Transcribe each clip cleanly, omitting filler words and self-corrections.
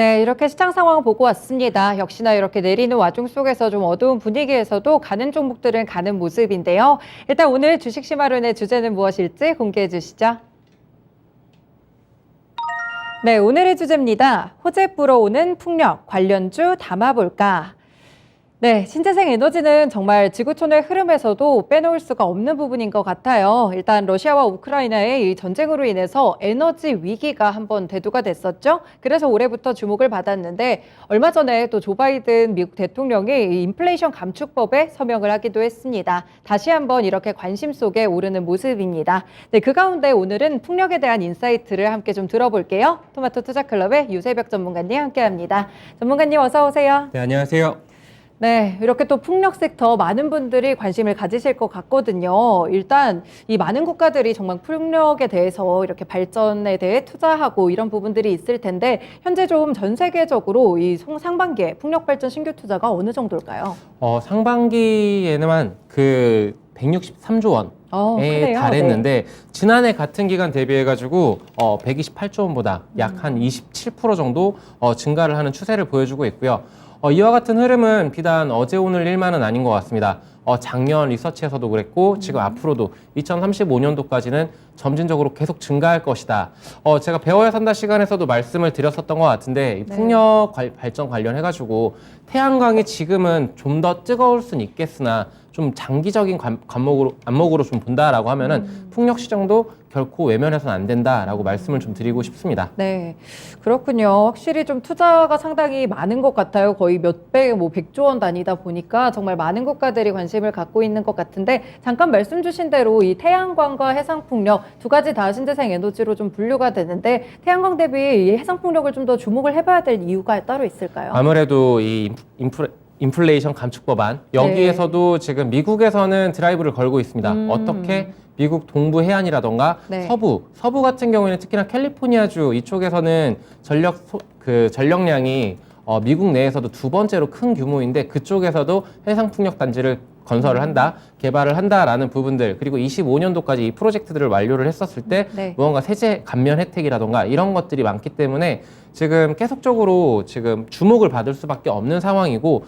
네, 이렇게 시장 상황 보고 왔습니다. 역시나 이렇게 내리는 와중 속에서 좀 어두운 분위기에서도 가는 종목들은 가는 모습인데요. 일단 오늘 주식 시마론의 주제는 무엇일지 공개해 주시죠. 네, 오늘의 주제입니다. 호재 불어오는 풍력 관련주 담아볼까? 네, 신재생 에너지는 정말 지구촌의 흐름에서도 빼놓을 수가 없는 부분인 것 같아요. 일단 러시아와 우크라이나의 이 전쟁으로 인해서 에너지 위기가 한번 대두가 됐었죠. 그래서 올해부터 주목을 받았는데 얼마 전에 또 조 바이든 미국 대통령이 이 인플레이션 감축법에 서명을 하기도 했습니다. 다시 한번 이렇게 관심 속에 오르는 모습입니다. 네, 그 가운데 오늘은 풍력에 대한 인사이트를 함께 좀 들어볼게요. 토마토 투자클럽의 유세벽 전문가님 함께합니다. 전문가님 어서 오세요. 네, 안녕하세요. 네, 이렇게 또 풍력 섹터 많은 분들이 관심을 가지실 것 같거든요. 일단 이 많은 국가들이 정말 풍력에 대해서 이렇게 발전에 대해 투자하고 이런 부분들이 있을 텐데 현재 좀 전 세계적으로 이 상반기에 풍력 발전 신규 투자가 어느 정도일까요? 상반기에는 그 163조 원에 달했는데 네. 지난해 같은 기간 대비해가지고 128조 원보다 약 한 27% 정도 증가를 하는 추세를 보여주고 있고요. 이와 같은 흐름은 비단 어제 오늘 일만은 아닌 것 같습니다. 작년 리서치에서도 그랬고 지금 앞으로도 2035년도까지는 점진적으로 계속 증가할 것이다. 제가 배워야 산다 시간에서도 말씀을 드렸었던 것 같은데 이 풍력 발전 관련해가지고 태양광이 지금은 좀 더 뜨거울 수는 있겠으나 좀 장기적인 안목으로 좀 본다라고 하면은 풍력 시장도 결코 외면해서는 안 된다라고 말씀을 좀 드리고 싶습니다. 네, 그렇군요. 확실히 좀 투자가 상당히 많은 것 같아요. 거의 몇 배, 100조 원 단위다 보니까 정말 많은 국가들이 관심을 갖고 있는 것 같은데 잠깐 말씀 주신 대로 이 태양광과 해상풍력 두 가지 다 신재생 에너지로 좀 분류가 되는데 태양광 대비 이 해상풍력을 좀 더 주목을 해봐야 될 이유가 따로 있을까요? 아무래도 이 인플레이션 감축 법안 여기에서도 지금 미국에서는 드라이브를 걸고 있습니다. 어떻게 미국 동부 해안이라던가 서부 같은 경우에는 특히나 캘리포니아주 이쪽에서는 전력량이 미국 내에서도 두 번째로 큰 규모인데 그쪽에서도 해상풍력 단지를 건설을 한다, 개발을 한다라는 부분들 그리고 25년도까지 이 프로젝트들을 완료를 했었을 때 무언가 세제 감면 혜택이라던가 이런 것들이 많기 때문에 지금 계속적으로 지금 주목을 받을 수밖에 없는 상황이고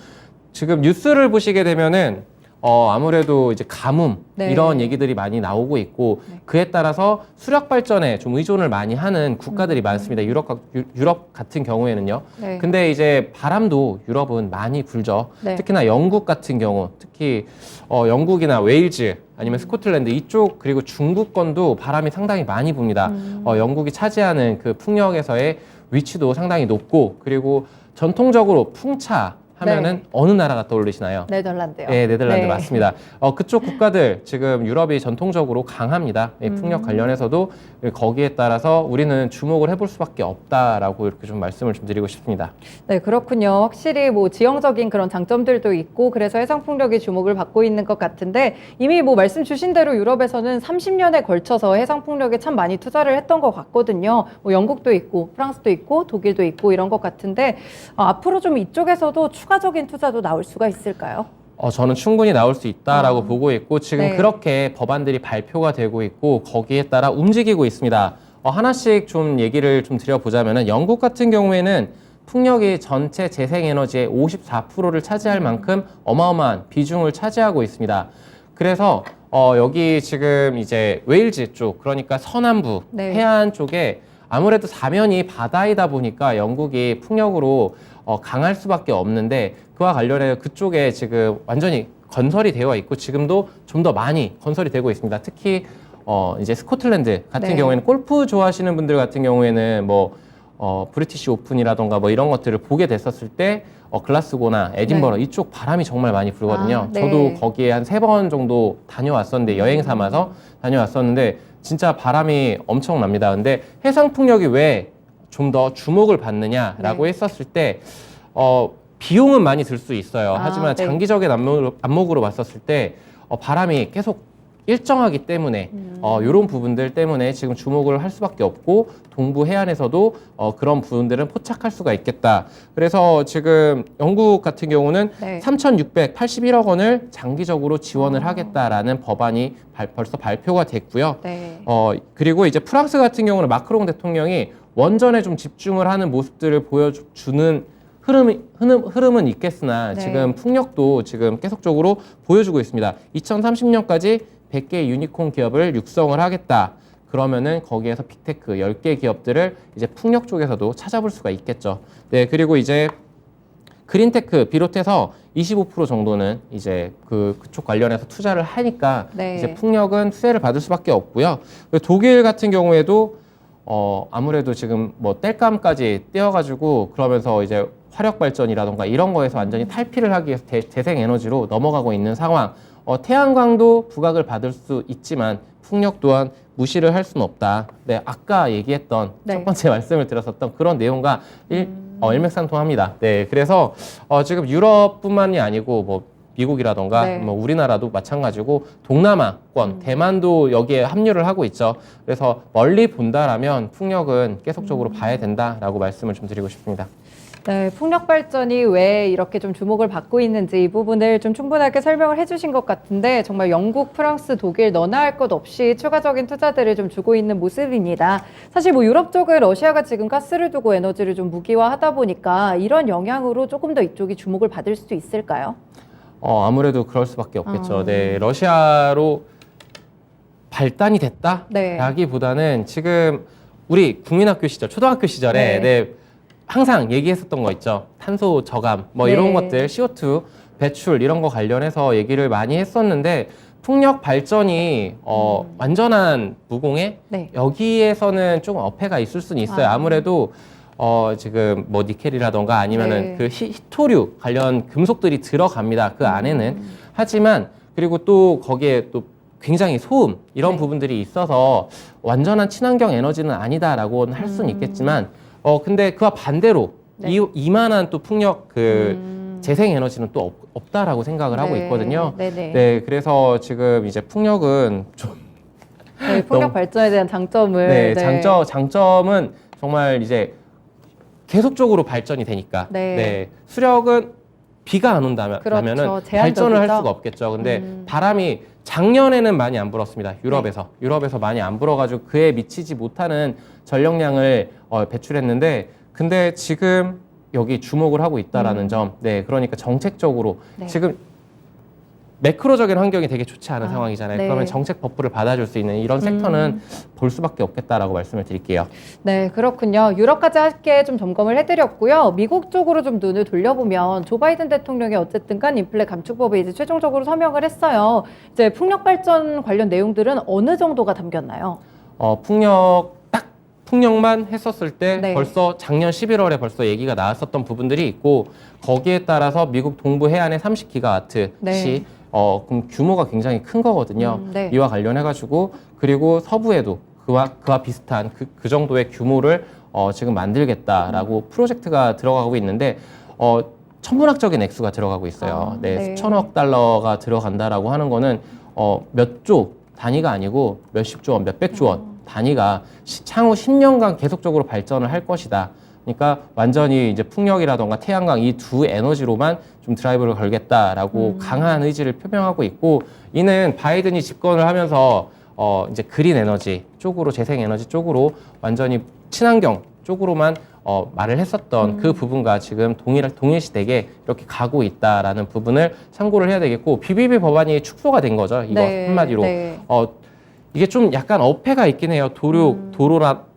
지금 뉴스를 보시게 되면은 아무래도 이제 가뭄 이런 얘기들이 많이 나오고 있고 그에 따라서 수력 발전에 좀 의존을 많이 하는 국가들이 많습니다. 유럽 같은 경우에는요. 근데 이제 바람도 유럽은 많이 불죠. 특히나 영국 같은 경우, 특히 영국이나 웨일즈 아니면 스코틀랜드 이쪽 그리고 중부권도 바람이 상당히 많이 붑니다. 영국이 차지하는 그 풍력에서의 위치도 상당히 높고 그리고 전통적으로 풍차 하면은 어느 나라가 떠올리시나요? 네덜란드요. 네, 네덜란드 맞습니다. 그쪽 국가들 지금 유럽이 전통적으로 강합니다. 풍력 관련해서도 거기에 따라서 우리는 주목을 해볼 수밖에 없다라고 이렇게 좀 말씀을 좀 드리고 싶습니다. 네, 그렇군요. 확실히 뭐 지형적인 그런 장점들도 있고 그래서 해상풍력이 주목을 받고 있는 것 같은데 이미 뭐 말씀 주신 대로 유럽에서는 30년에 걸쳐서 해상풍력에 참 많이 투자를 했던 것 같거든요. 뭐 영국도 있고 프랑스도 있고 독일도 있고 이런 것 같은데 앞으로 좀 이쪽에서도 추가적인 투자도 나올 수가 있을까요? 저는 충분히 나올 수 있다라고 보고 있고 지금 그렇게 법안들이 발표가 되고 있고 거기에 따라 움직이고 있습니다. 하나씩 좀 얘기를 좀 드려보자면은 영국 같은 경우에는 풍력이 전체 재생에너지의 54%를 차지할 만큼 어마어마한 비중을 차지하고 있습니다. 그래서 여기 지금 이제 웨일즈 쪽 그러니까 서남부 해안 쪽에 아무래도 사면이 바다이다 보니까 영국이 풍력으로 강할 수밖에 없는데 그와 관련해 그쪽에 지금 완전히 건설이 되어 있고 지금도 좀 더 많이 건설이 되고 있습니다. 특히 이제 스코틀랜드 같은 경우에는 골프 좋아하시는 분들 같은 경우에는 뭐 브리티시 오픈이라던가 뭐 이런 것들을 보게 됐었을 때 글라스고나 에딘버러 이쪽 바람이 정말 많이 불거든요. 저도 거기에 한 3번 정도 다녀왔었는데 여행 삼아서 다녀왔었는데 진짜 바람이 엄청납니다. 근데 해상풍력이 왜 좀 더 주목을 받느냐라고 했었을 때 비용은 많이 들 수 있어요. 하지만 장기적인 안목으로 봤었을 때 바람이 계속 일정하기 때문에 이런 부분들 때문에 지금 주목을 할 수밖에 없고 동부 해안에서도 그런 부분들은 포착할 수가 있겠다. 그래서 지금 영국 같은 경우는 3,681억 원을 장기적으로 지원을 하겠다라는 법안이 벌써 발표가 됐고요. 그리고 이제 프랑스 같은 경우는 마크롱 대통령이 원전에 좀 집중을 하는 모습들을 보여주는 흐름은 있겠으나 네. 지금 풍력도 지금 계속적으로 보여주고 있습니다. 2030년까지 100개 유니콘 기업을 육성을 하겠다. 그러면은 거기에서 빅테크 10개 기업들을 이제 풍력 쪽에서도 찾아볼 수가 있겠죠. 네, 그리고 이제 그린테크 비롯해서 25% 정도는 이제 그쪽 관련해서 투자를 하니까 네. 이제 풍력은 수혜를 받을 수밖에 없고요. 독일 같은 경우에도 아무래도 지금 뭐 땔감까지 떼어가지고 그러면서 이제 화력 발전이라던가 이런 거에서 완전히 탈피를 하기 위해서 재생 에너지로 넘어가고 있는 상황. 태양광도 부각을 받을 수 있지만 풍력 또한 무시를 할 수는 없다. 네, 아까 얘기했던 네. 첫 번째 말씀을 드렸었던 그런 내용과 일맥상통합니다. 네, 그래서 지금 유럽뿐만이 아니고 뭐 미국이라던가 네. 뭐 우리나라도 마찬가지고 동남아권, 대만도 여기에 합류를 하고 있죠. 그래서 멀리 본다라면 풍력은 계속적으로 봐야 된다라고 말씀을 좀 드리고 싶습니다. 네, 풍력 발전이 왜 이렇게 좀 주목을 받고 있는지 이 부분을 좀 충분하게 설명을 해주신 것 같은데 정말 영국, 프랑스, 독일 너나 할 것 없이 추가적인 투자들을 좀 주고 있는 모습입니다. 사실 뭐 유럽 쪽은 러시아가 지금 가스를 두고 에너지를 좀 무기화하다 보니까 이런 영향으로 조금 더 이쪽이 주목을 받을 수도 있을까요? 아무래도 그럴 수밖에 없겠죠. 네, 러시아로 발단이 됐다라기보다는 지금 우리 국민학교 시절, 초등학교 시절에 네, 항상 얘기했었던 거 있죠. 탄소 저감, 뭐 이런 네. 것들, CO2 배출 이런 거 관련해서 얘기를 많이 했었는데 풍력 발전이 완전한 무공해? 네. 여기에서는 조금 어폐가 있을 수는 있어요. 아무래도 지금 뭐 니켈이라던가 아니면은 네. 그 히토류 관련 금속들이 들어갑니다. 그 안에는. 하지만 그리고 또 거기에 또 굉장히 소음 이런 네. 부분들이 있어서 완전한 친환경 에너지는 아니다라고는 할 수는 있겠지만 근데 그와 반대로 네. 이만한 또 풍력 재생 에너지는 또 없다라고 생각을 하고 있거든요. 네네. 네, 그래서 지금 이제 풍력은 좀 네, 풍력 너무- 발전에 대한 장점을 네, 장점은 정말 이제 계속적으로 발전이 되니까. 네. 수력은 비가 안 온다면은 그렇죠. 발전을 할 제한적이죠. 수가 없겠죠. 근데 바람이 작년에는 많이 안 불었습니다. 유럽에서 많이 안 불어가지고 그에 미치지 못하는 전력량을 배출했는데, 근데 지금 여기 주목을 하고 있다라는 점. 네, 그러니까 정책적으로 네. 지금 매크로적인 환경이 되게 좋지 않은 상황이잖아요. 네. 그러면 정책 버프를 받아줄 수 있는 이런 섹터는 볼 수밖에 없겠다라고 말씀을 드릴게요. 네, 그렇군요. 유럽까지 함께 좀 점검을 해드렸고요. 미국 쪽으로 좀 눈을 돌려보면 조 바이든 대통령이 어쨌든 간 인플레 감축법에 이제 최종적으로 서명을 했어요. 이제 풍력 발전 관련 내용들은 어느 정도가 담겼나요? 풍력만 했었을 때 네. 벌써 작년 11월에 벌써 얘기가 나왔었던 부분들이 있고 거기에 따라서 미국 동부 해안의 30기가와트시 네. 그럼 규모가 굉장히 큰 거거든요. 네. 이와 관련해가지고 그리고 서부에도 그와 비슷한 그 정도의 규모를 지금 만들겠다라고 프로젝트가 들어가고 있는데 천문학적인 액수가 들어가고 있어요. 네, 네. 수천억 달러가 들어간다라고 하는 거는 몇 조 단위가 아니고 몇십조 원, 몇백조 원 단위가 향후 10년간 계속적으로 발전을 할 것이다. 그러니까 완전히 이제 풍력이라던가 태양광 이 두 에너지로만 좀 드라이브를 걸겠다라고 강한 의지를 표명하고 있고, 이는 바이든이 집권을 하면서 이제 그린 에너지 쪽으로, 재생 에너지 쪽으로 완전히 친환경 쪽으로만 말을 했었던 그 부분과 지금 동일시되게 이렇게 가고 있다라는 부분을 참고를 해야 되겠고, BBB 법안이 축소가 된 거죠. 이거 네, 한마디로. 네. 이게 좀 약간 어폐가 있긴 해요.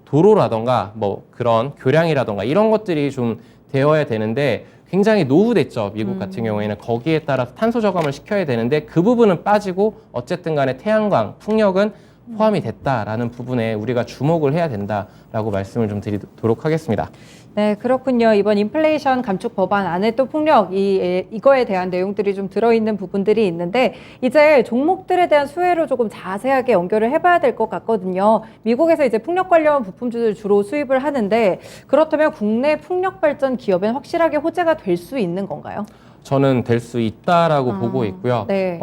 도로라던가 뭐 그런 교량이라던가 이런 것들이 좀 되어야 되는데 굉장히 노후됐죠. 미국 같은 경우에는 거기에 따라서 탄소 저감을 시켜야 되는데 그 부분은 빠지고 어쨌든 간에 태양광, 풍력은 포함이 됐다라는 부분에 우리가 주목을 해야 된다라고 말씀을 좀 드리도록 하겠습니다. 네, 그렇군요. 이번 인플레이션 감축 법안 안에 또 풍력, 이거에 대한 내용들이 좀 들어있는 부분들이 있는데, 이제 종목들에 대한 수혜로 조금 자세하게 연결을 해봐야 될 것 같거든요. 미국에서 이제 풍력 관련 부품주를 주로 수입을 하는데, 그렇다면 국내 풍력 발전 기업엔 확실하게 호재가 될 수 있는 건가요? 저는 될 수 있다라고 보고 있고요. 네.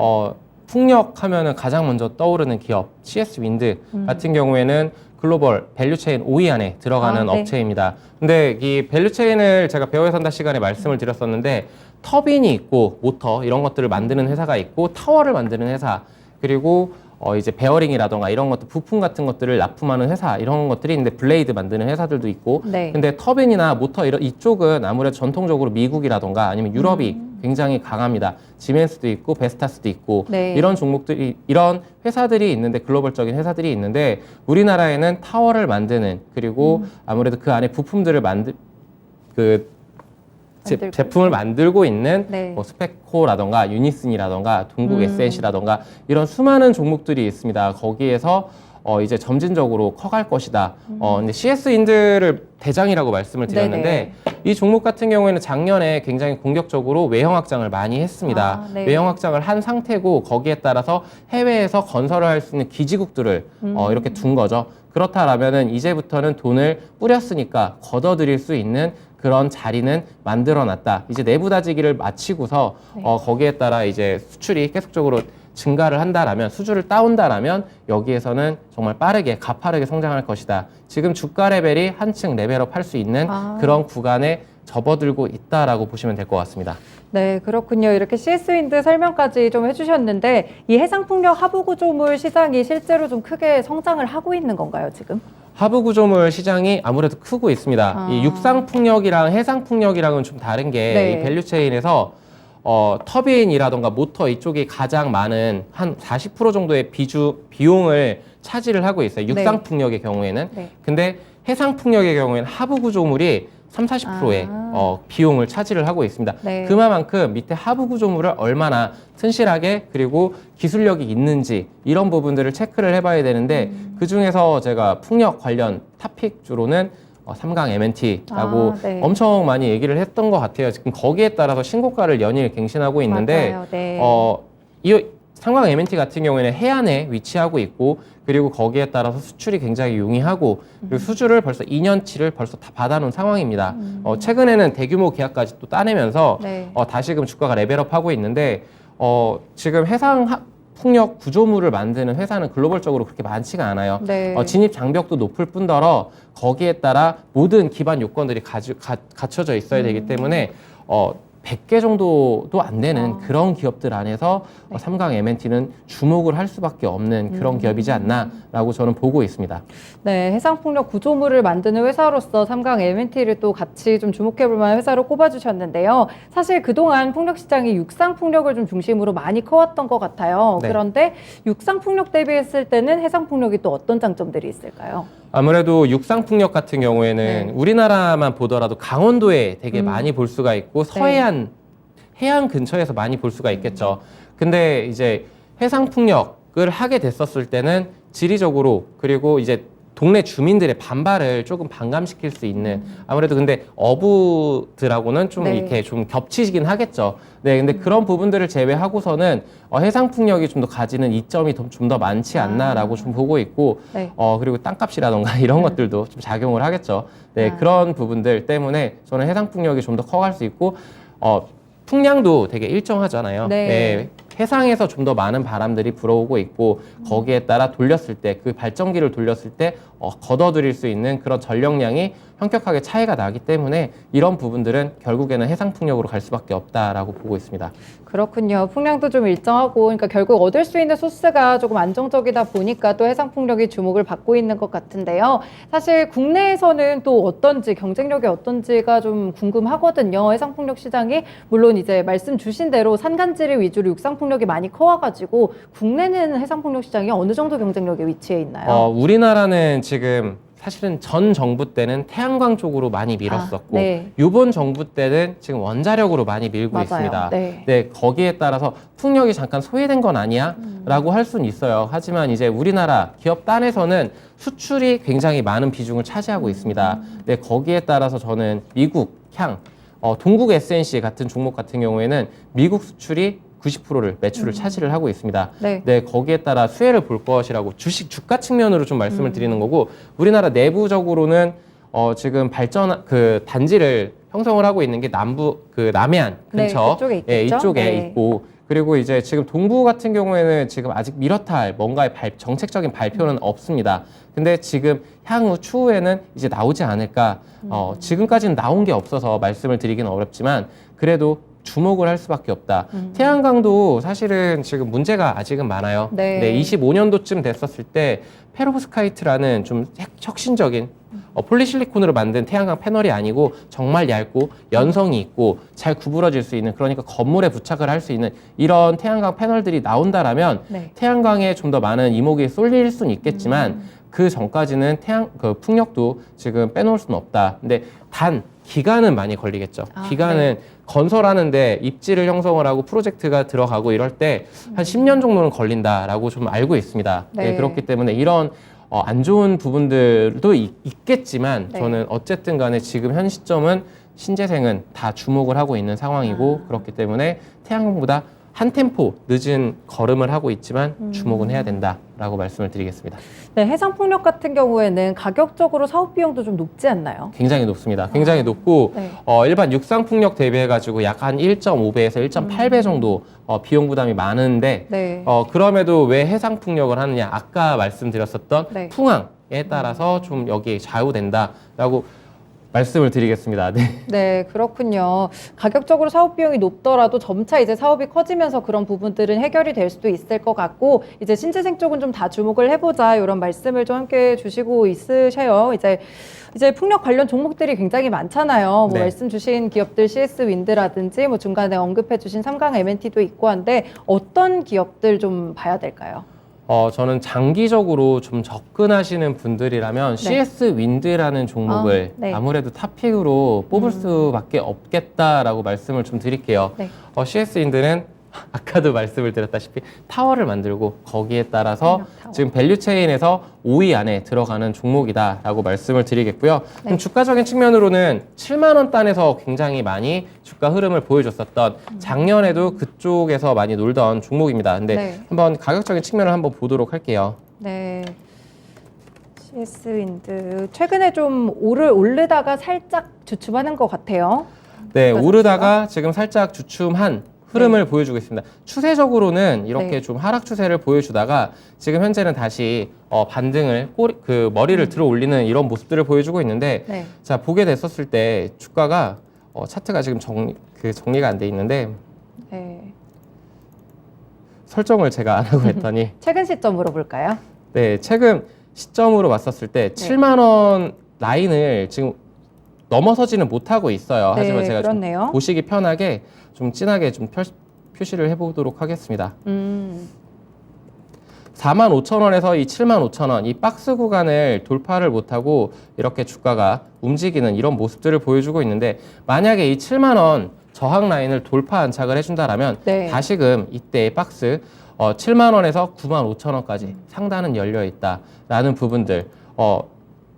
풍력 하면은 가장 먼저 떠오르는 기업, CS 윈드 같은 경우에는 글로벌 밸류체인 5위 안에 들어가는 네. 업체입니다. 근데 이 밸류체인을 제가 배워야 산다 시간에 말씀을 드렸었는데, 터빈이 있고 모터 이런 것들을 만드는 회사가 있고 타워를 만드는 회사, 그리고 이제 베어링이라던가 이런 것들, 부품 같은 것들을 납품하는 회사, 이런 것들이 있는데 블레이드 만드는 회사들도 있고. 네. 근데 터빈이나 모터 이쪽은 아무래도 전통적으로 미국이라던가 아니면 유럽이 굉장히 강합니다. 지멘스도 있고 베스타스도 있고. 네. 이런 종목들이, 이런 회사들이 있는데, 글로벌적인 회사들이 있는데, 우리나라에는 타워를 만드는, 그리고 아무래도 그 안에 부품들을 제품을 만들고 있는 네. 뭐 스펙코라던가 유니슨이라던가 동국 SNC라던가 이런 수많은 종목들이 있습니다. 거기에서 이제 점진적으로 커갈 것이다. 근데 CS인들을 대장이라고 말씀을 드렸는데, 이 종목 같은 경우에는 작년에 굉장히 공격적으로 외형 확장을 많이 했습니다. 네. 외형 확장을 한 상태고, 거기에 따라서 해외에서 건설을 할 수 있는 기지국들을 이렇게 둔 거죠. 그렇다라면은 이제부터는 돈을 뿌렸으니까 걷어들일 수 있는 그런 자리는 만들어놨다. 이제 내부 다지기를 마치고서 거기에 따라 이제 수출이 계속적으로 증가를 한다라면, 수주를 따온다라면 여기에서는 정말 빠르게, 가파르게 성장할 것이다. 지금 주가 레벨이 한층 레벨업 할 수 있는 그런 구간에 접어들고 있다라고 보시면 될 것 같습니다. 네, 그렇군요. 이렇게 CS윈드 설명까지 좀 해주셨는데, 이 해상풍력 하부구조물 시장이 실제로 좀 크게 성장을 하고 있는 건가요, 지금? 하부구조물 시장이 아무래도 크고 있습니다. 이 육상풍력이랑 해상풍력이랑은 좀 다른 게, 이 밸류체인에서 터빈이라던가 모터 이쪽이 가장 많은 한 40% 정도의 비용을 차지를 하고 있어요. 육상풍력의 경우에는. 근데 해상풍력의 경우에는 하부구조물이 30~40%의 비용을 차지를 하고 있습니다. 그만큼 밑에 하부구조물을 얼마나 튼실하게, 그리고 기술력이 있는지, 이런 부분들을 체크를 해봐야 되는데, 그중에서 제가 풍력 관련 탑픽주로는 삼강 MNT라고 엄청 많이 얘기를 했던 것 같아요. 지금 거기에 따라서 신고가를 연일 갱신하고 있는데, 이 삼강 MNT 같은 경우에는 해안에 위치하고 있고, 그리고 거기에 따라서 수출이 굉장히 용이하고, 그리고 수주를 벌써 2년치를 벌써 다 받아놓은 상황입니다. 최근에는 대규모 계약까지 또 따내면서 다시금 주가가 레벨업하고 있는데, 지금 해상풍력 구조물을 만드는 회사는 글로벌적으로 그렇게 많지가 않아요. 진입 장벽도 높을 뿐더러 거기에 따라 모든 기반 요건들이 갖춰져 있어야 되기 때문에 100개 정도도 안 되는 그런 기업들 안에서 삼강 MNT는 주목을 할 수밖에 없는 그런 기업이지 않나라고 저는 보고 있습니다. 네, 해상풍력 구조물을 만드는 회사로서 삼강 MNT를 또 같이 좀 주목해볼 만한 회사로 꼽아주셨는데요. 사실 그동안 풍력 시장이 육상풍력을 좀 중심으로 많이 커왔던 것 같아요. 그런데 육상풍력 대비했을 때는 해상풍력이 또 어떤 장점들이 있을까요? 아무래도 육상풍력 같은 경우에는 우리나라만 보더라도 강원도에 되게 많이 볼 수가 있고, 서해안, 해안 근처에서 많이 볼 수가 있겠죠. 근데 이제 해상풍력을 하게 됐었을 때는 지리적으로, 그리고 이제 동네 주민들의 반발을 조금 반감시킬 수 있는, 아무래도 근데 어부들하고는 좀 이렇게 좀 겹치긴 하겠죠. 근데 그런 부분들을 제외하고서는 해상풍력이 좀 더 가지는 이점이 좀 더 많지 않나라고 좀 보고 있고, 그리고 땅값이라던가 이런 것들도 좀 작용을 하겠죠. 그런 부분들 때문에 저는 해상풍력이 좀 더 커갈 수 있고, 풍량도 되게 일정하잖아요. 해상에서 좀 더 많은 바람들이 불어오고 있고, 거기에 따라 돌렸을 때, 그 발전기를 돌렸을 때 걷어들일 수 있는 그런 전력량이 현격하게 차이가 나기 때문에, 이런 부분들은 결국에는 해상풍력으로 갈 수밖에 없다라고 보고 있습니다. 그렇군요. 풍량도 좀 일정하고, 그러니까 결국 얻을 수 있는 소스가 조금 안정적이다 보니까 또 해상풍력이 주목을 받고 있는 것 같은데요. 사실 국내에서는 또 어떤지, 경쟁력이 어떤지가 좀 궁금하거든요. 해상풍력 시장이 물론 이제 말씀 주신 대로 산간지를 위주로 육상풍력이 많이 커와가지고, 국내는 해상풍력 시장이 어느 정도 경쟁력에 위치해 있나요? 우리나라는 지금 사실은 전 정부 때는 태양광 쪽으로 많이 밀었었고, 이번 정부 때는 지금 원자력으로 많이 밀고 있습니다. 거기에 따라서 풍력이 잠깐 소외된 건 아니야? 라고 할 수는 있어요. 하지만 이제 우리나라 기업 단에서는 수출이 굉장히 많은 비중을 차지하고 있습니다. 거기에 따라서 저는 미국 향, 동국 SNC 같은 종목 같은 경우에는 미국 수출이 90%를 매출을 차지를 하고 있습니다. 거기에 따라 수혜를 볼 것이라고 주가 측면으로 좀 말씀을 드리는 거고, 우리나라 내부적으로는 지금 단지를 형성을 하고 있는 게 남해안 근처 이쪽에 있고, 그리고 이제 지금 동부 같은 경우에는 지금 아직 미뤄야 할 뭔가의 정책적인 발표는 없습니다. 근데 지금 향후 추후에는 이제 나오지 않을까. 지금까지는 나온 게 없어서 말씀을 드리기는 어렵지만, 그래도 주목을 할 수밖에 없다. 태양광도 사실은 지금 문제가 아직은 많아요. 네. 25년도쯤 됐었을 때 페로브스카이트라는 좀 혁신적인 폴리실리콘으로 만든 태양광 패널이 아니고 정말 얇고 연성이 있고 잘 구부러질 수 있는, 그러니까 건물에 부착을 할 수 있는 이런 태양광 패널들이 나온다라면 네. 태양광에 좀 더 많은 이목이 쏠릴 수는 있겠지만 그 전까지는 그 풍력도 지금 빼놓을 수는 없다. 근데 단 기간은 많이 걸리겠죠. 기간은 건설하는데 입지를 형성을 하고 프로젝트가 들어가고 이럴 때 한 10년 정도는 걸린다라고 좀 알고 있습니다. 네. 그렇기 때문에 이런 안 좋은 부분들도 있겠지만 네. 저는 어쨌든 간에 지금 현 시점은 신재생은 다 주목을 하고 있는 상황이고 그렇기 때문에 태양광보다 한 템포 늦은 걸음을 하고 있지만 주목은 해야 된다라고 말씀을 드리겠습니다. 네, 해상풍력 같은 경우에는 가격적으로 사업 비용도 좀 높지 않나요? 굉장히 높습니다. 굉장히 높고 네. 일반 육상풍력 대비해가지고 약 한 1.5배에서 1.8배 정도 비용 부담이 많은데 네. 그럼에도 왜 해상풍력을 하느냐, 아까 말씀드렸었던 네. 풍항에 따라서 좀 여기에 좌우된다라고 말씀을 드리겠습니다. 네. 네, 그렇군요. 가격적으로 사업 비용이 높더라도 점차 이제 사업이 커지면서 그런 부분들은 해결이 될 수도 있을 것 같고, 이제 신재생 쪽은 좀 다 주목을 해보자, 이런 말씀을 좀 함께 주시고 있으셔요. 이제 풍력 관련 종목들이 굉장히 많잖아요. 뭐 네. 말씀 주신 기업들 CS 윈드라든지 뭐 중간에 언급해 주신 삼강 M&T도 있고 한데 어떤 기업들 좀 봐야 될까요? 저는 장기적으로 좀 접근하시는 분들이라면 CS 윈드라는 종목을 네. 아무래도 탑픽으로 뽑을 수밖에 없겠다라고 말씀을 좀 드릴게요. 네. CS 윈드는 아까도 말씀을 드렸다시피 타워를 만들고 거기에 따라서 타워. 지금 밸류체인에서 5위 안에 들어가는 종목이다라고 말씀을 드리겠고요. 네. 그럼 주가적인 측면으로는 7만 원 단에서 굉장히 많이 주가 흐름을 보여줬었던 작년에도 그쪽에서 많이 놀던 종목입니다. 근데 네. 한번 가격적인 측면을 한번 보도록 할게요. 네. CS 윈드 최근에 좀 오르다가 살짝 주춤하는 것 같아요. 네, 주가 오르다가 지금 살짝 주춤한 흐름을 보여주고 있습니다. 추세적으로는 이렇게 네. 좀 하락 추세를 보여주다가 지금 현재는 다시 반등을 머리를 들어 올리는 이런 모습들을 보여주고 있는데 네. 자, 보게 됐었을 때 주가가 차트가 지금 정리가 안 돼 있는데 네. 설정을 제가 안 하고 했더니 최근 시점으로 볼까요? 네, 최근 시점으로 봤었을 때 7만 원 라인을 지금 넘어서지는 못하고 있어요. 하지만 네, 제가 그렇네요. 좀 보시기 편하게 좀 진하게 좀 표시를 해보도록 하겠습니다. 45,000원에서 이 75,000원 이 박스 구간을 돌파를 못하고 이렇게 주가가 움직이는 이런 모습들을 보여주고 있는데, 만약에 이 7만 원 저항 라인을 돌파 안착을 해준다라면 네. 다시금 이때의 박스 7만 원에서 95,000원까지 상단은 열려 있다라는 부분들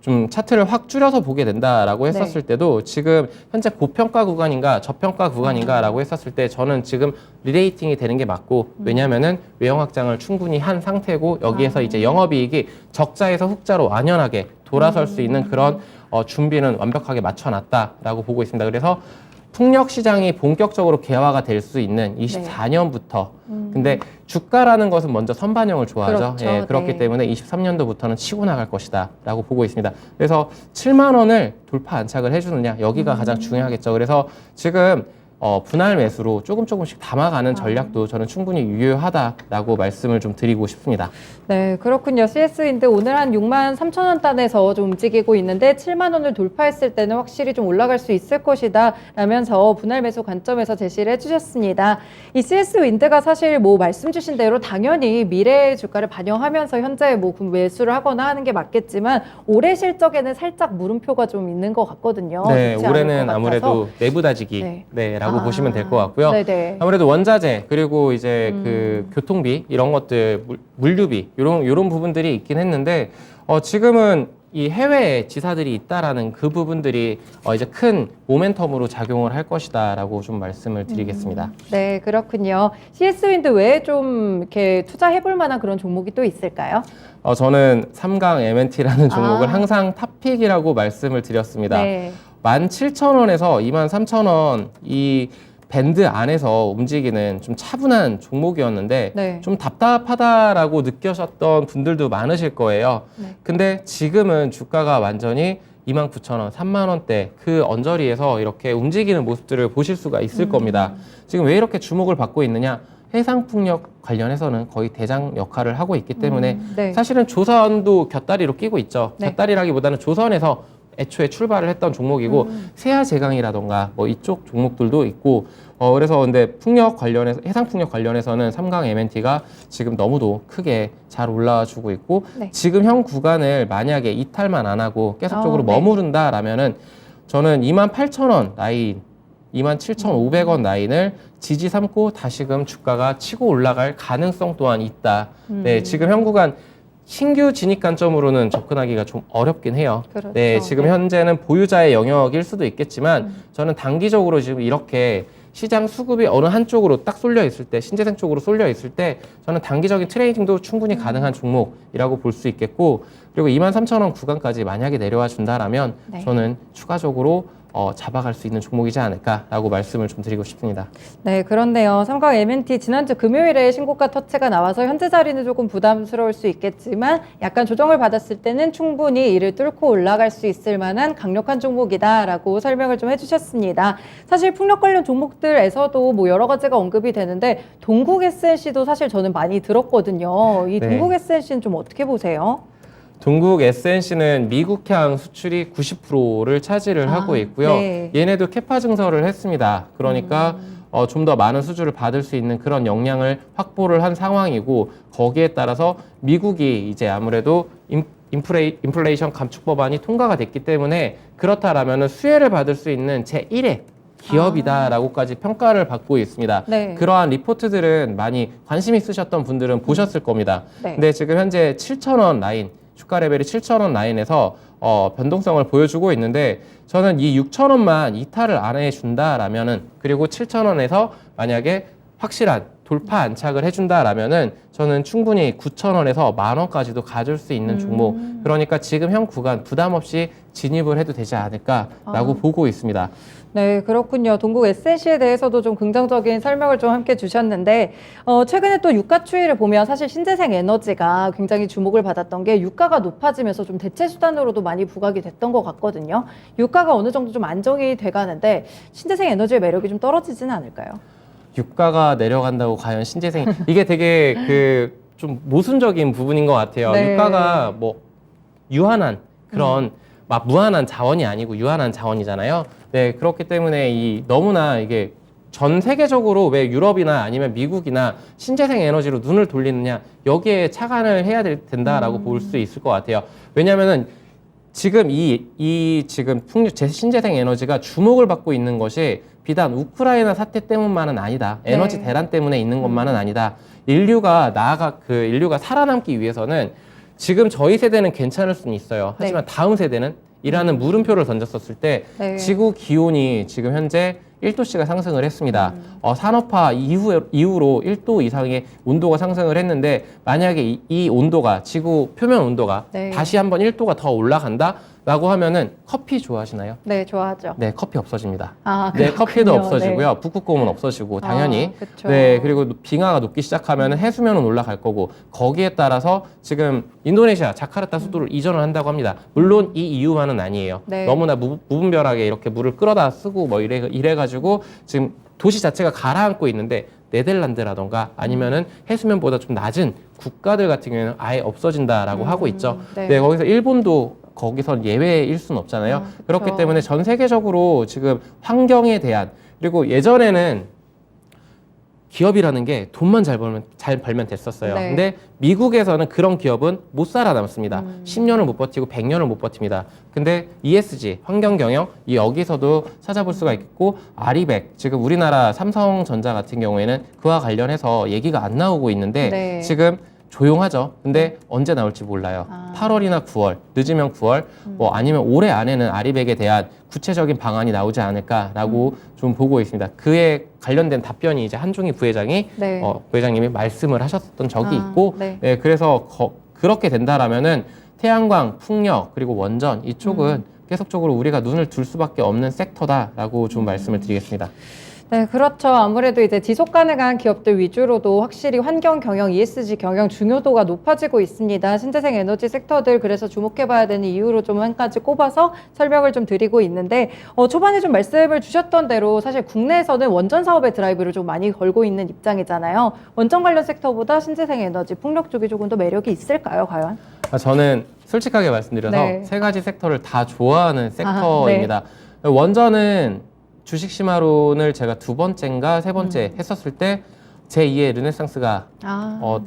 좀 차트를 확 줄여서 보게 된다라고 했었을 때도 지금 현재 고평가 구간인가 저평가 구간인가라고 했었을 때 저는 지금 리레이팅이 되는 게 맞고, 왜냐면은 외형 확장을 충분히 한 상태고 여기에서 이제 영업이익이 적자에서 흑자로 완연하게 돌아설 수 있는 그런 준비는 완벽하게 맞춰놨다라고 보고 있습니다. 그래서 풍력 시장이 본격적으로 개화가 될 수 있는 24년부터 근데 주가라는 것은 먼저 선반영을 좋아하죠. 그렇죠. 예, 그렇기 네. 때문에 23년도부터는 치고 나갈 것이다 라고 보고 있습니다. 그래서 7만 원을 돌파 안착을 해주느냐, 여기가 가장 중요하겠죠. 그래서 지금 분할 매수로 조금씩 담아가는 전략도 저는 충분히 유효하다라고 말씀을 좀 드리고 싶습니다. 네, 그렇군요. CS인데 오늘 한 63,000원 단에서 좀 움직이고 있는데 7만 원을 돌파했을 때는 확실히 좀 올라갈 수 있을 것이다 라면서 분할 매수 관점에서 제시를 해주셨습니다. 이 CS 윈드가 사실 뭐 말씀 주신 대로 당연히 미래의 주가를 반영하면서 현재 뭐 매수를 하거나 하는 게 맞겠지만 올해 실적에는 살짝 물음표가 좀 있는 것 같거든요. 네, 좋지 않을 올해는 것 같아서. 아무래도 내부 다지기 라고 보시면 될 것 같고요. 네네. 아무래도 원자재 그리고 이제 그 교통비 이런 것들 물류비 이런 부분들이 있긴 했는데 지금은 이 해외에 지사들이 있다라는 그 부분들이 이제 큰 모멘텀으로 작용을 할 것이다라고 좀 말씀을 드리겠습니다. 네, 그렇군요. CS 윈드 외에 좀 이렇게 투자해볼 만한 그런 종목이 또 있을까요? 저는 삼강 M&T라는 종목을 항상 탑픽이라고 말씀을 드렸습니다. 네. 17,000원에서 23,000원 이 밴드 안에서 움직이는 좀 차분한 종목이었는데 네. 좀 답답하다라고 느끼셨던 분들도 많으실 거예요. 네. 근데 지금은 주가가 완전히 29,000원, 3만 원대 그 언저리에서 이렇게 움직이는 모습들을 보실 수가 있을 겁니다. 지금 왜 이렇게 주목을 받고 있느냐? 해상풍력 관련해서는 거의 대장 역할을 하고 있기 때문에 네. 사실은 조선도 곁다리로 끼고 있죠. 네. 곁다리라기보다는 조선에서 애초에 출발을 했던 종목이고 세아제강이라던가 뭐 이쪽 종목들도 있고 그래서 근데 풍력 관련해서 해상 풍력 관련해서는 삼강 MNT가 지금 너무도 크게 잘 올라와주고 있고 네. 지금 현 구간을 만약에 이탈만 안 하고 계속적으로 네. 머무른다라면은 저는 28,000원 라인 27,500원 라인을 지지 삼고 다시금 주가가 치고 올라갈 가능성 또한 있다. 네, 지금 현 구간 신규 진입 관점으로는 접근하기가 좀 어렵긴 해요. 그렇죠. 네, 지금 네. 현재는 보유자의 영역일 수도 있겠지만 저는 단기적으로 지금 이렇게 시장 수급이 어느 한쪽으로 딱 쏠려 있을 때, 신재생 쪽으로 쏠려 있을 때 저는 단기적인 트레이딩도 충분히 가능한 종목이라고 볼 수 있겠고 그리고 23,000원 구간까지 만약에 내려와 준다라면 네. 저는 추가적으로 잡아갈 수 있는 종목이지 않을까라고 말씀을 좀 드리고 싶습니다. 네, 그런데요. 삼강 MNT 지난주 금요일에 신고가 터치가 나와서 현재 자리는 조금 부담스러울 수 있겠지만 약간 조정을 받았을 때는 충분히 이를 뚫고 올라갈 수 있을 만한 강력한 종목이다라고 설명을 좀 해주셨습니다. 사실 풍력 관련 종목들에서도 뭐 여러 가지가 언급이 되는데 동국 SNC도 사실 저는 많이 들었거든요. 이 네. 동국 SNC는 좀 어떻게 보세요? 동국 SNC는 미국향 수출이 90%를 차지를 하고 있고요. 네. 얘네도 캐파 증설을 했습니다. 그러니까 좀 더 많은 수주를 받을 수 있는 그런 역량을 확보를 한 상황이고 거기에 따라서 미국이 이제 아무래도 인플레이션 감축 법안이 통과가 됐기 때문에 그렇다라면 수혜를 받을 수 있는 제1의 기업이다라고까지 평가를 받고 있습니다. 네. 그러한 리포트들은 많이 관심 있으셨던 분들은 보셨을 겁니다. 네. 근데 지금 현재 7,000원 라인, 주가 레벨이 7,000원 라인에서 변동성을 보여주고 있는데 저는 이 6,000원만 이탈을 안 해준다라면은 그리고 7,000원에서 만약에 확실한 돌파 안착을 해준다라면은 저는 충분히 9,000원에서 10,000원까지도 가질 수 있는 종목. 그러니까 지금 현 구간 부담 없이 진입을 해도 되지 않을까라고 보고 있습니다. 네, 그렇군요. 동국 SNC에 대해서도 좀 긍정적인 설명을 좀 함께 주셨는데 최근에 또 유가 추이를 보면 사실 신재생 에너지가 굉장히 주목을 받았던 게 유가가 높아지면서 좀 대체 수단으로도 많이 부각이 됐던 것 같거든요. 유가가 어느 정도 좀 안정이 돼가는데 신재생 에너지의 매력이 좀 떨어지지는 않을까요? 유가가 내려간다고 과연 신재생 이게 되게 그 좀 모순적인 부분인 것 같아요. 네. 유가가 뭐 유한한 그런 막 무한한 자원이 아니고 유한한 자원이잖아요. 네, 그렇기 때문에 이 너무나 이게 전 세계적으로 왜 유럽이나 아니면 미국이나 신재생 에너지로 눈을 돌리느냐 여기에 착안을 해야 된다라고 볼 수 있을 것 같아요. 왜냐하면은 지금 지금 신재생 에너지가 주목을 받고 있는 것이 비단 우크라이나 사태 때문만은 아니다. 에너지 네. 대란 때문에 있는 것만은 아니다. 인류가 인류가 살아남기 위해서는 지금 저희 세대는 괜찮을 수는 있어요. 하지만 다음 세대는 이라는 물음표를 던졌었을 때 네. 지구 기온이 지금 현재 1도씨가 상승을 했습니다. 산업화 이후로 1도 이상의 온도가 상승을 했는데 만약에 이 온도가 지구 표면 온도가 네. 다시 한번 1도가 더 올라간다라고 하면은 커피 좋아하시나요? 네, 좋아하죠. 네, 커피 없어집니다. 아, 네, 그렇군요. 커피도 없어지고요. 네. 북극곰은 없어지고 당연히. 그쵸. 네, 그리고 빙하가 녹기 시작하면 해수면은 올라갈 거고 거기에 따라서 지금 인도네시아 자카르타 수도를 이전을 한다고 합니다. 물론 이 이유만은 아니에요. 네. 너무나 무분별하게 이렇게 물을 끌어다 쓰고 뭐 이래가지고 지금 도시 자체가 가라앉고 있는데 네덜란드라던가 아니면은 해수면보다 좀 낮은 국가들 같은 경우에는 아예 없어진다라고 하고 있죠. 네. 네, 거기서 일본도 거기선 예외일 수는 없잖아요. 그쵸. 그렇기 때문에 전 세계적으로 지금 환경에 대한 그리고 예전에는 기업이라는 게 돈만 잘 벌면 됐었어요. 네. 근데 미국에서는 그런 기업은 못 살아남습니다. 10년을 못 버티고 100년을 못 버팁니다. 근데 ESG, 환경경영, 여기서도 찾아볼 수가 있고 아리백, 지금 우리나라 삼성전자 같은 경우에는 그와 관련해서 얘기가 안 나오고 있는데 네. 지금 조용하죠. 근데 언제 나올지 몰라요. 8월이나 9월, 늦으면 9월, 뭐 아니면 올해 안에는 아리백에 대한 구체적인 방안이 나오지 않을까라고 좀 보고 있습니다. 그에 관련된 답변이 이제 한종희 부회장이 네. 부회장님이 말씀을 하셨던 적이 있고, 네. 네, 그래서 그렇게 된다라면은 태양광, 풍력 그리고 원전 이쪽은 계속적으로 우리가 눈을 둘 수밖에 없는 섹터다라고 좀 말씀을 드리겠습니다. 네, 그렇죠. 아무래도 이제 지속 가능한 기업들 위주로도 확실히 환경 경영, ESG 경영 중요도가 높아지고 있습니다. 신재생 에너지 섹터들 그래서 주목해봐야 되는 이유로 좀 한 가지 꼽아서 설명을 좀 드리고 있는데 초반에 좀 말씀을 주셨던 대로 사실 국내에서는 원전 사업의 드라이브를 좀 많이 걸고 있는 입장이잖아요. 원전 관련 섹터보다 신재생 에너지, 풍력 쪽이 조금 더 매력이 있을까요, 과연? 저는 솔직하게 말씀드려서 네. 세 가지 섹터를 다 좋아하는 섹터입니다. 원전은 주식 심화론을 제가 두 번째인가 세 번째 했었을 때 제2의 르네상스가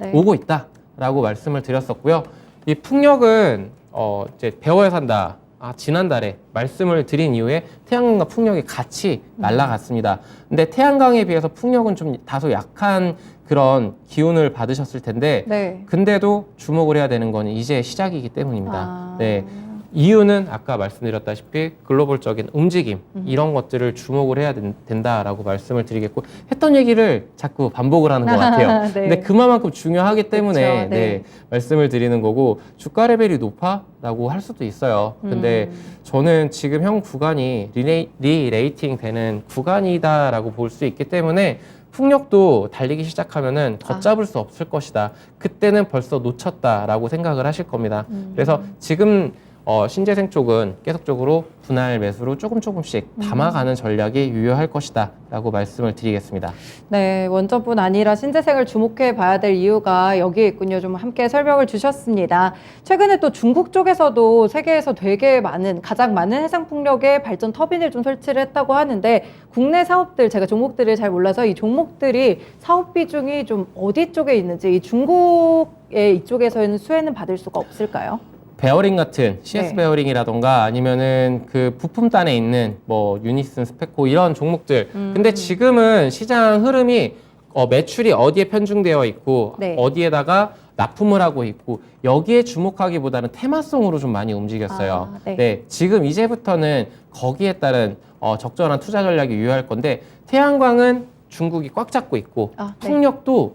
네. 오고 있다라고 말씀을 드렸었고요. 이 풍력은 이제 배워야 산다. 지난달에 말씀을 드린 이후에 태양광과 풍력이 같이 날아갔습니다. 근데 태양광에 비해서 풍력은 좀 다소 약한 그런 기운을 받으셨을 텐데 네. 근데도 주목을 해야 되는 건 이제 시작이기 때문입니다. 아. 네. 이유는 아까 말씀드렸다시피 글로벌적인 움직임 이런 것들을 주목을 해야 된다라고 말씀을 드리겠고 했던 얘기를 자꾸 반복을 하는 것 같아요. 네. 근데 그만큼 중요하기 때문에 그렇죠. 네. 말씀을 드리는 거고 주가 레벨이 높아라고 할 수도 있어요. 근데 저는 지금 형 구간이 리레이팅 되는 구간이다라고 볼 수 있기 때문에 풍력도 달리기 시작하면은 걷잡을 수 없을 것이다. 그때는 벌써 놓쳤다라고 생각을 하실 겁니다. 그래서 지금 신재생 쪽은 계속적으로 분할 매수로 조금씩 담아가는 전략이 유효할 것이다 라고 말씀을 드리겠습니다. 네, 원전뿐 아니라 신재생을 주목해 봐야 될 이유가 여기에 있군요. 좀 함께 설명을 주셨습니다. 최근에 또 중국 쪽에서도 세계에서 되게 가장 많은 해상풍력의 발전 터빈을 좀 설치를 했다고 하는데 국내 사업들, 제가 종목들을 잘 몰라서 이 종목들이 사업 비중이 좀 어디 쪽에 있는지 이 중국의 이쪽에서는 수혜는 받을 수가 없을까요? 베어링 같은 CS 네. 베어링이라던가 아니면은 그 부품단에 있는 뭐 유니슨, 스페코 이런 종목들. 근데 지금은 시장 흐름이 매출이 어디에 편중되어 있고 네. 어디에다가 납품을 하고 있고 여기에 주목하기보다는 테마성으로 좀 많이 움직였어요. 네. 지금 이제부터는 거기에 따른 적절한 투자 전략이 유효할 건데 태양광은 중국이 꽉 잡고 있고 네. 풍력도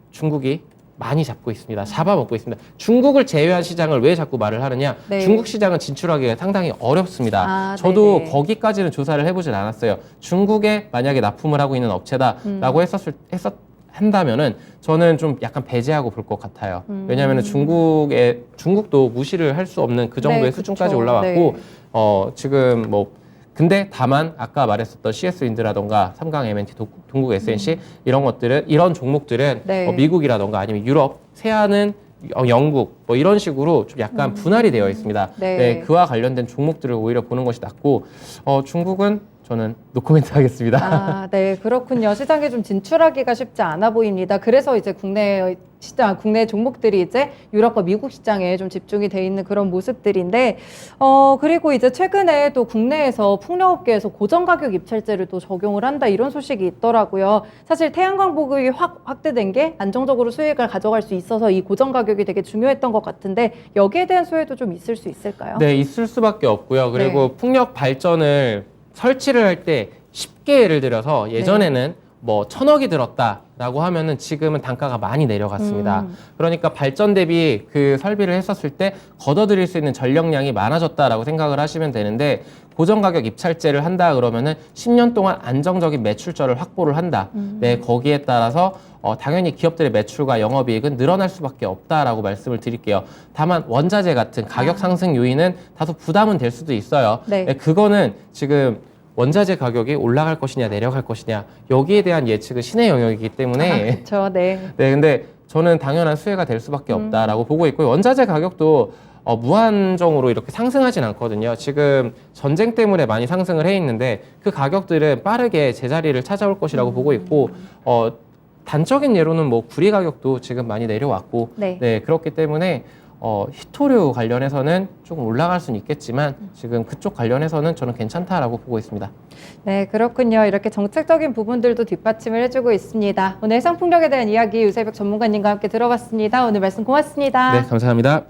중국이 많이 잡고 있습니다. 잡아먹고 있습니다. 중국을 제외한 시장을 왜 자꾸 말을 하느냐? 네. 중국 시장은 진출하기가 상당히 어렵습니다. 저도 거기까지는 조사를 해보진 않았어요. 중국에 만약에 납품을 하고 있는 업체다라고 한다면은 저는 좀 약간 배제하고 볼 것 같아요. 왜냐하면 중국도 무시를 할 수 없는 그 정도의 네, 수준까지 그쵸. 올라왔고 지금 뭐 근데 다만 아까 말했었던 CS 윈드라던가 삼강 M&T, 동국 SNC 이런 종목들은 네. 미국이라던가 아니면 유럽, 세아는 영국 뭐 이런 식으로 좀 약간 분할이 되어 있습니다. 네. 그와 관련된 종목들을 오히려 보는 것이 낫고 중국은 저는 노코멘트 하겠습니다. 네, 그렇군요. 시장에 좀 진출하기가 쉽지 않아 보입니다. 그래서 이제 국내 종목들이 이제 유럽과 미국 시장에 좀 집중이 돼 있는 그런 모습들인데, 그리고 이제 최근에 또 국내에서 풍력업계에서 고정가격 입찰제를 또 적용을 한다 이런 소식이 있더라고요. 사실 태양광 보급이 확대된 게 안정적으로 수익을 가져갈 수 있어서 이 고정가격이 되게 중요했던 것 같은데 여기에 대한 수혜도 좀 있을 수 있을까요? 네, 있을 수밖에 없고요. 그리고 풍력 발전을 설치를 할 때 쉽게 예를 들어서 예전에는 뭐 1,000억이 들었다라고 하면은 지금은 단가가 많이 내려갔습니다. 그러니까 발전 대비 그 설비를 했었을 때 걷어들일 수 있는 전력량이 많아졌다라고 생각을 하시면 되는데 고정가격 입찰제를 한다 그러면은 10년 동안 안정적인 매출처를 확보를 한다. 네, 거기에 따라서 당연히 기업들의 매출과 영업이익은 늘어날 수밖에 없다라고 말씀을 드릴게요. 다만 원자재 같은 가격 상승 요인은 다소 부담은 될 수도 있어요. 네. 그거는 지금 원자재 가격이 올라갈 것이냐 내려갈 것이냐 여기에 대한 예측은 신의 영역이기 때문에 그렇죠. 네. 근데 저는 당연한 수혜가 될 수밖에 없다라고 보고 있고요. 원자재 가격도 무한정으로 이렇게 상승하진 않거든요. 지금 전쟁 때문에 많이 상승을 해 있는데 그 가격들은 빠르게 제자리를 찾아올 것이라고 보고 있고 단적인 예로는 뭐 구리 가격도 지금 많이 내려왔고 네. 그렇기 때문에 히토류 관련해서는 조금 올라갈 수는 있겠지만 지금 그쪽 관련해서는 저는 괜찮다라고 보고 있습니다. 네, 그렇군요. 이렇게 정책적인 부분들도 뒷받침을 해주고 있습니다. 오늘 해상풍력에 대한 이야기 유세벽 전문가님과 함께 들어봤습니다. 오늘 말씀 고맙습니다. 네, 감사합니다.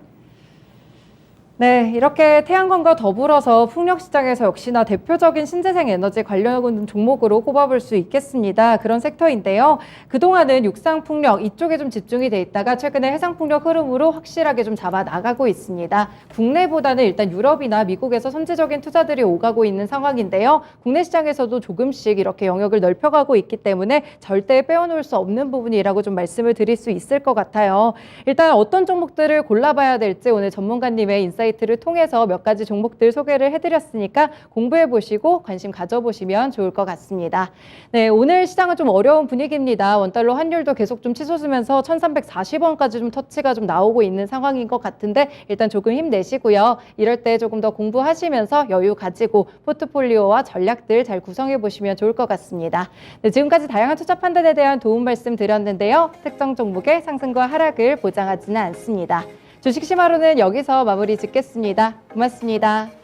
네, 이렇게 태양광과 더불어서 풍력시장에서 역시나 대표적인 신재생 에너지 관련 종목으로 꼽아볼 수 있겠습니다. 그런 섹터인데요. 그동안은 육상풍력 이쪽에 좀 집중이 돼 있다가 최근에 해상풍력 흐름으로 확실하게 좀 잡아 나가고 있습니다. 국내보다는 일단 유럽이나 미국에서 선제적인 투자들이 오가고 있는 상황인데요. 국내 시장에서도 조금씩 이렇게 영역을 넓혀가고 있기 때문에 절대 빼어놓을 수 없는 부분이라고 좀 말씀을 드릴 수 있을 것 같아요. 일단 어떤 종목들을 골라봐야 될지 오늘 전문가님의 인사이트를 통해서 몇 가지 종목들 소개를 해드렸으니까 공부해 보시고 관심 가져보시면 좋을 것 같습니다. 네, 오늘 시장은 좀 어려운 분위기입니다. 원달러 환율도 계속 좀 치솟으면서 1340원까지 좀 터치가 좀 나오고 있는 상황인 것 같은데 일단 조금 힘내시고요. 이럴 때 조금 더 공부하시면서 여유 가지고 포트폴리오와 전략들 잘 구성해 보시면 좋을 것 같습니다. 네, 지금까지 다양한 투자 판단에 대한 도움 말씀 드렸는데요. 특정 종목의 상승과 하락을 보장하지는 않습니다. 주식 심화로는 여기서 마무리 짓겠습니다. 고맙습니다.